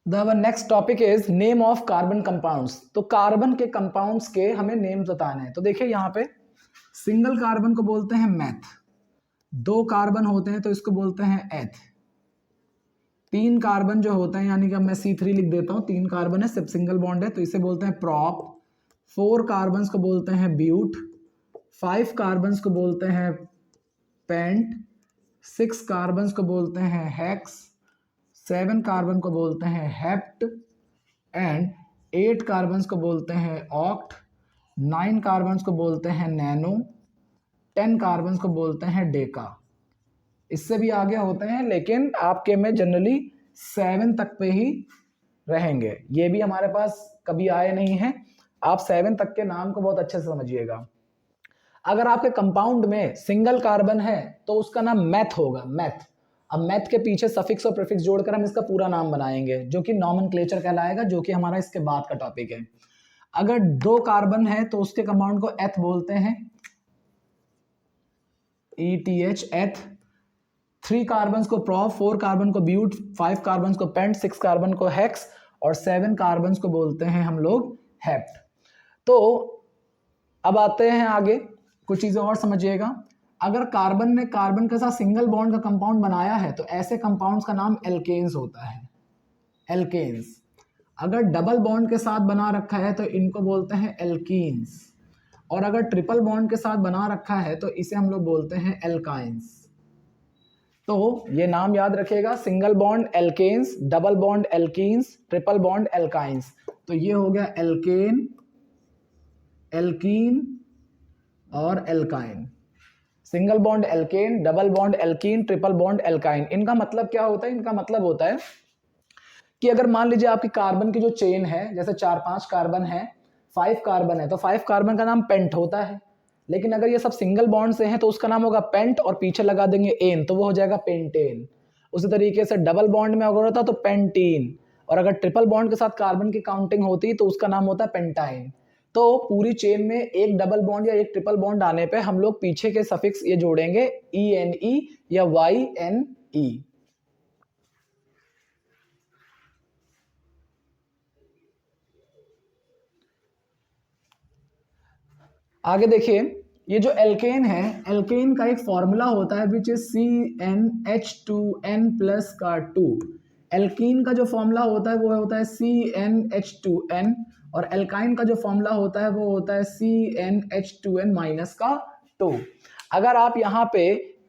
The next topic is name of carbon compounds. तो carbon के compounds के हमें नेम्स बताने हैं। तो देखिए यहाँ पे सिंगल कार्बन को बोलते हैं मैथ, दो कार्बन होते हैं तो इसको बोलते हैं एथ, तीन कार्बन जो होते हैं यानी कि अब मैं C3 लिख देता हूँ, तीन कार्बन है सिर्फ सिंगल बॉन्ड है तो इसे बोलते हैं प्रॉप, फोर कार्बन को बोलते हैं ब्यूट, फाइव कार्बन को बोलते हैं पेंट, सिक्स कार्बन को बोलते हैं हेक्स, सेवन कार्बन को बोलते हैं हेप्ट एंड एट कार्बन को बोलते हैं ऑक्ट, नाइन कार्बन को बोलते हैं नैनो, 10 कार्बन को बोलते हैं डेका। इससे भी आगे होते हैं लेकिन आपके में जनरली 7 तक पे ही रहेंगे। ये भी हमारे पास कभी आए नहीं हैं, आप 7 तक के नाम को बहुत अच्छे से समझिएगा। अगर आपके कंपाउंड में सिंगल कार्बन है तो उसका नाम मैथ होगा, मैथ। अब मैथ के पीछे सफिक्स और प्रीफिक्स जोड़कर हम इसका पूरा नाम बनाएंगे जो कि नॉमेनक्लेचर कहलाएगा, जो कि हमारा इसके बाद का टॉपिक है। अगर दो कार्बन है तो उसके कंपाउंड को एथ बोलते हैं, ETH एथ, थ्री कार्बन को प्रॉप, फोर कार्बन को ब्यूट, फाइव कार्बन को पेंट, सिक्स कार्बन को हेक्स और सेवन कार्बन को बोलते हैं हम लोग हेप्ट। तो अब आते हैं आगे, कुछ चीजें और समझिएगा। अगर कार्बन ने कार्बन के साथ सिंगल बॉन्ड का कंपाउंड बनाया है तो ऐसे कंपाउंड्स का नाम एल्केन्स होता है, एल्केन्स। अगर डबल बॉन्ड के साथ बना रखा है तो इनको बोलते हैं एल्कीन्स, और अगर ट्रिपल बॉन्ड के साथ बना रखा है तो इसे हम लोग बोलते हैं एल्काइंस। तो ये नाम याद रखिएगा, single bond alkanes, double bond alkenes, triple bond alkynes. तो ये हो गया एल्केन, एल्कीन और alkyne. Single bond alkane, double bond alkene, triple bond alkyne. इनका मतलब क्या होता है? इनका मतलब होता है कि अगर मान लीजिए आपकी कार्बन की जो चेन है, जैसे 4-5 कार्बन है, 5 कार्बन है, तो 5 कार्बन का नाम पेंट होता है। लेकिन अगर ये सब सिंगल बॉन्ड से हैं तो उसका नाम होगा पेंट और पीछे लगा देंगे एन तो वो हो जाएगा पेंटेन। उसी तरीके से डबल बॉन्ड में अगर होता तो पेंटीन, और अगर ट्रिपल बॉन्ड के साथ कार्बन की काउंटिंग होती तो उसका नाम होता है पेंटाइन। तो पूरी चेन में एक डबल बॉन्ड या एक ट्रिपल बॉन्ड आने पे हम लोग पीछे के सफिक्स ये जोड़ेंगे ENE या YNE। आगे देखिए, ये जो एल्केन है, एल्केन का एक फॉर्मूला होता है विच इज CnH2n प्लस का 2। एल्कीन का जो फॉर्मूला होता है वो होता है CnH2n, और एल्काइन का जो फॉर्मूला होता है वो होता है CnH2n माइनस का 2। अगर आप यहाँ पे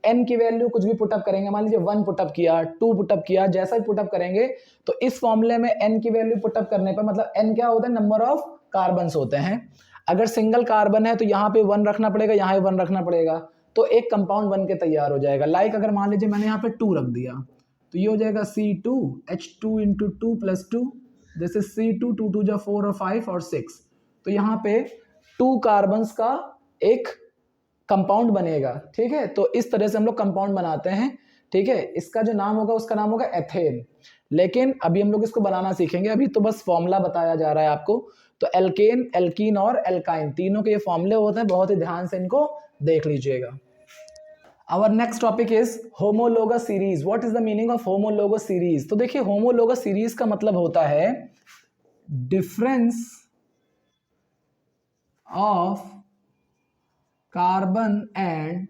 n की वैल्यू कुछ भी पुटअप करेंगे, मान लीजिए 1 पुटअप किया, 2 पुटअप किया, जैसा भी पुटअप करेंगे तो इस फॉर्मूले में n की वैल्यू पुटअप करने पर, मतलब n क्या होता है? नंबर ऑफ कार्बन्स होते हैं। अगर सिंगल कार्बन है तो यहाँ पे 1 रखना पड़ेगा, यहाँ पे 1 रखना पड़ेगा, तो एक कंपाउंड बन के तैयार हो जाएगा। लाइक अगर मान लीजिए मैंने यहाँ पे 2 रख दिया तो ये हो जाएगा C2H2 into 2 plus 2, this is C2, 2 2 जा 4 और 5 और 6। तो यहाँ पे 2 कार्बन्स का एक कंपाउंड बनेगा। ठीक है, तो इस तरह से हम लोग कंपाउंड बनाते हैं। ठीक है, इसका जो नाम होगा उसका नाम होगा एथेन। लेकिन अभी हम लोग इसको बनाना सीखेंगे, अभी तो बस फॉर्मूला बताया जा रहा है आपको। तो एल्केन, एल्कीन और एल्काइन तीनों के ये फॉर्मूले होते हैं, बहुत ही ध्यान से इनको देख लीजिएगा। Our next topic is homologous series. What is the meaning of homologous series? तो देखिए, homologous series का मतलब होता है difference of carbon and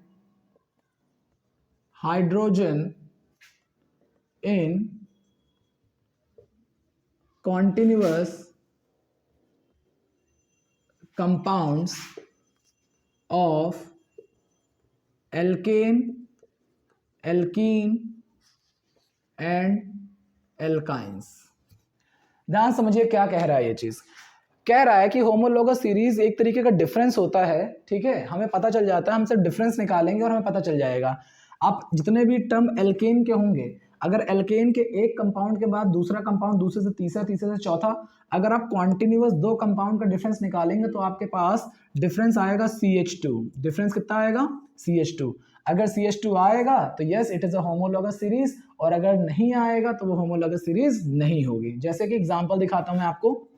hydrogen in continuous compounds of alkane, alkene and alkynes. ध्यान समझिए क्या कह रहा है ये चीज। कह रहा है कि होमोलोगस सीरीज एक तरीके का डिफरेंस होता है। ठीक है, हमें पता चल जाता है, हम सिर्फ डिफरेंस निकालेंगे और हमें पता चल जाएगा। आप जितने भी टर्म एल्केन के होंगे, अगर एल्केन के एक कंपाउंड के बाद दूसरा कंपाउंड, दूसरे से तीसरा, तीसरे से चौथा, अगर आप कॉन्टिन्यूअस दो कंपाउंड का डिफरेंस निकालेंगे तो आपके पास डिफरेंस आएगा CH2। डिफरेंस कितना आएगा? CH2। अगर CH2 आएगा तो yes it is a homologous series, और अगर नहीं आएगा तो वो होमोलोगस सीरीज नहीं होगी। जैसे कि एग्जांपल दिखाता हूं मैं आपको।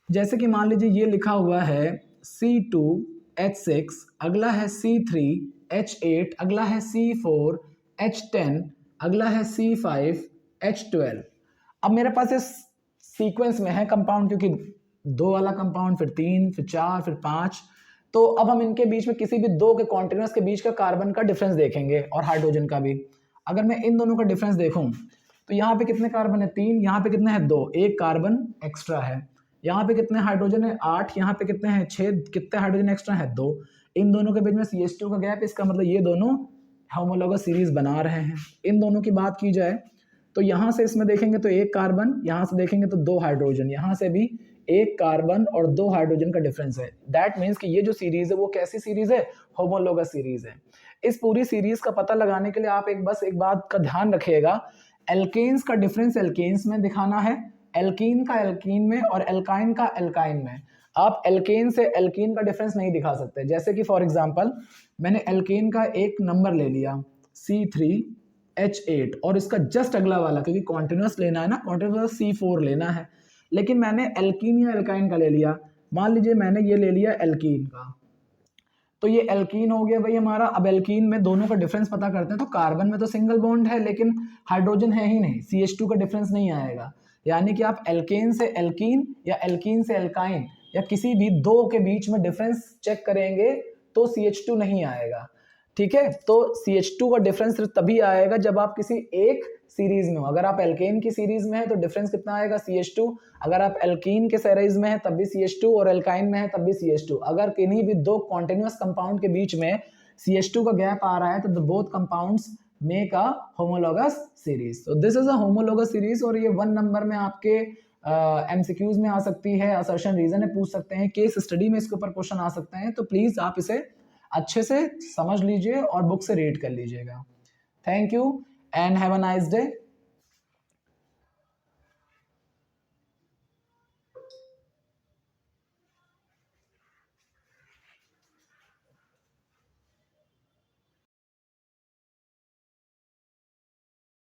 जैसे कि मान लीजिए ये लिखा हुआ है C2H6, अगला है C3H8, अगला है C4H10, अगला है C5H12। अब मेरे पास इस सीक्वेंस में है कंपाउंड, क्योंकि 2 वाला कंपाउंड, फिर 3, फिर 4, फिर 5। तो अब हम इनके बीच में किसी भी 2 के कॉन्टिन्यूअस के बीच का कार्बन का डिफरेंस देखेंगे और हाइड्रोजन का भी। अगर मैं इन दोनों का डिफरेंस देखूं तो यहाँ पे कितने कार्बन है 3, यहाँ पे कितने हैं 2, एक कार्बन एक्स्ट्रा है। यहाँ पे कितने हाइड्रोजन है 8, यहाँ पे कितने हैं 6, कितने हाइड्रोजन एक्स्ट्रा है 2। इन दोनों के बीच में CH2 का गैप, इसका मतलब ये दोनों होमोलॉगस सीरीज बना रहे हैं। इन दोनों की बात की जाए तो यहाँ से इसमें देखेंगे तो एक कार्बन, यहाँ से देखेंगे तो 2 हाइड्रोजन, यहाँ से भी एक कार्बन और 2 हाइड्रोजन का डिफरेंस है। दैट मीन्स कि ये जो सीरीज है वो कैसी सीरीज है, होमोलॉगस सीरीज है। इस पूरी सीरीज का पता लगाने के लिए आप एक बात का ध्यान रखिएगा, एल्केन्स का डिफरेंस एल्केन्स में दिखाना है, एल्कीन का एल्कीन में और एल्काइन का एल्काइन में। आप एल्केन से एल्कीन का डिफरेंस नहीं दिखा सकते। जैसे कि फॉर एग्जांपल मैंने एल्केन का एक नंबर ले लिया C3H8 और इसका जस्ट अगला वाला, क्योंकि कॉन्टिन्यूअस लेना है ना, कॉन्टिन्यूअस C4 लेना है, लेकिन मैंने एल्कीन या एल्काइन का ले लिया। मान लीजिए मैंने ये ले लिया एल्कीन का, तो ये एल्कीन हो गया भाई हमारा। अब एल्कीन में दोनों का डिफरेंस पता करते हैं, तो कार्बन में तो सिंगल बॉन्ड है लेकिन हाइड्रोजन है ही नहीं, CH2 का डिफरेंस नहीं आएगा। यानी कि आप एल्केन से एल्कीन या एल्कीन से एल्काइन या किसी भी 2 के बीच में डिफरेंस चेक करेंगे तो CH2 नहीं आएगा। ठीक है, तो CH2 का डिफरेंस सिर्फ तभी आएगा जब आप किसी एक सीरीज में हो। अगर आप एल्केन की सीरीज में है तो डिफरेंस कितना आएगा CH2, अगर आप एल्कीन के सीरीज में है तब भी CH2 और एल्काइन में है तब भी CH2। अगर किन्हीं भी 2 कॉन्टिन्यूअस कंपाउंड के बीच में CH2 का गैप आ रहा है तो both compounds make a homologous series. तो this is a homologous series, और ये 1 नंबर में आपके MCQs में आ सकती है, असर्शन रीजन है पूछ सकते हैं, केस स्टडी में इसके ऊपर क्वेश्चन आ सकते हैं। तो प्लीज आप इसे अच्छे से समझ लीजिए और बुक से रीड कर लीजिएगा। Thank you and have a nice day.